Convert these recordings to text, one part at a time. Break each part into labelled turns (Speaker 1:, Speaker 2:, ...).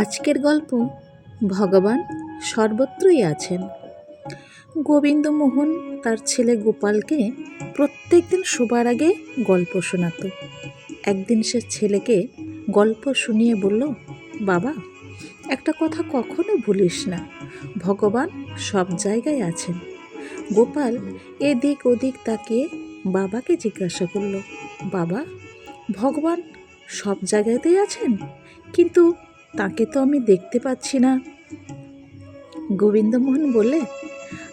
Speaker 1: আজকের গল্প ভগবান সর্বত্রই আছেন। গোবিন্দমোহন তার ছেলে গোপালকে প্রত্যেক দিন শোবার আগে গল্প শোনাত। একদিন সে ছেলেকে গল্প শুনিয়ে বলল, বাবা, একটা কথা কখনো ভুলিস না, ভগবান সব জায়গায় আছেন। গোপাল এদিক ওদিক তাকিয়ে বাবাকে জিজ্ঞাসা করল, বাবা, ভগবান সব জায়গাতেই আছেন, কিন্তু তাকে তো আমি দেখতে পাচ্ছি না। গোবিন্দমোহন বললে,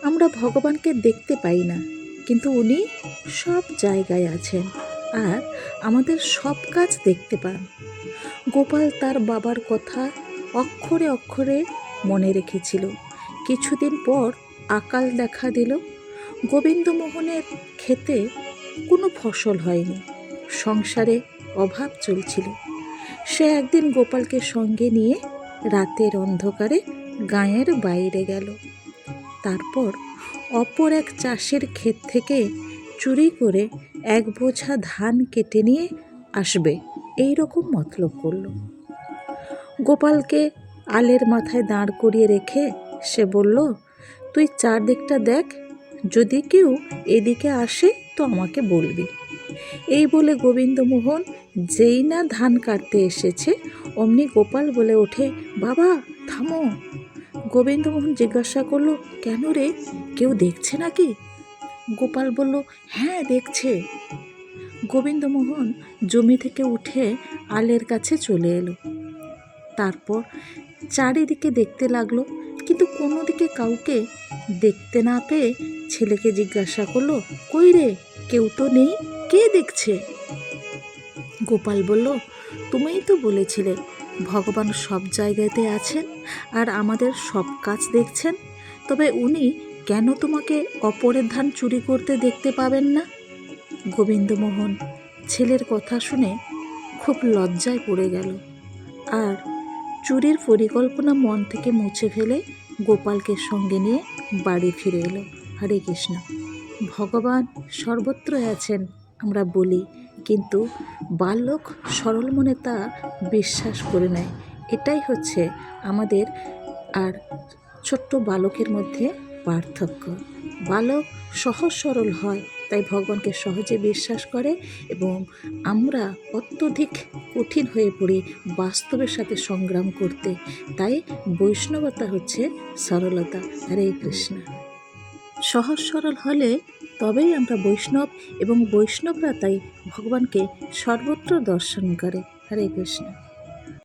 Speaker 1: আমরা ভগবানকে দেখতে পাই না, কিন্তু উনি সব জায়গায় আছেন আর আমাদের সব কাজ দেখতে পান। গোপাল তার বাবার কথা অক্ষরে অক্ষরে মনে রেখেছিল। কিছুদিন পর আকাল দেখা দিল। গোবিন্দমোহনের ক্ষেতে কোনো ফসল হয়নি, সংসারে অভাব চলছিল। সে একদিন গোপালকে সঙ্গে নিয়ে রাতের অন্ধকারে গাঁয়ের বাইরে গেল। তারপর অপর এক চাষের ক্ষেত থেকে চুরি করে এক বোঝা ধান কেটে নিয়ে আসবে, এই রকম মতলব করল। গোপালকে আলের মাথায় দাঁড় করিয়ে রেখে সে বলল, তুই চারদিকটা দেখ, যদি কেউ এদিকে আসে তো আমাকে বলবি। এই বলে গোবিন্দমোহন যেই না ধান কাটতে এসেছে, অমনি গোপাল বলে ওঠে, বাবা থামো। গোবিন্দমোহন জিজ্ঞাসা করলো, কেন রে, কেউ দেখছে নাকি? গোপাল বলল, হ্যাঁ দেখছে। গোবিন্দমোহন জমি থেকে উঠে আলের কাছে চলে এলো। তারপর চারিদিকে দেখতে লাগলো, কিন্তু কোনো দিকে কাউকে দেখতে না পেয়ে ছেলেকে জিজ্ঞাসা করলো, কই রে, কেউ তো নেই, কে দেখছে? গোপাল বলল, তুমিই তো বলেছিলে ভগবান সব জায়গাতে আছেন আর আমাদের সব কাজ দেখছেন, তবে উনি কেন তোমাকে অপরের ধান চুরি করতে দেখতে পাবেন না? গোবিন্দমোহন ছেলের কথা শুনে খুব লজ্জায় পড়ে গেল আর চুরির পরিকল্পনা মন থেকে মুছে ফেলে গোপালকে সঙ্গে নিয়ে বাড়ি ফিরে এলো। হরে কৃষ্ণ। ভগবান সর্বত্র আছেন আমরা বলি, কিন্তু বালক সরল মনে তা বিশ্বাস করে নেয়। এটাই হচ্ছে আমাদের আর ছোট্ট বালকের মধ্যে পার্থক্য। বালক সহজ সরল হয়, তাই ভগবানকে সহজে বিশ্বাস করে, এবং আমরা অত্যধিক কঠিন হয়ে পড়ি বাস্তবের সাথে সংগ্রাম করতে। তাই বৈষ্ণবতা হচ্ছে সরলতা। হরে কৃষ্ণ। সহজ সরল হলে তবেই আমরা বৈষ্ণব, এবং বৈষ্ণবরা তাই ভগবানকে সর্বত্র দর্শন করে। হরে কৃষ্ণ।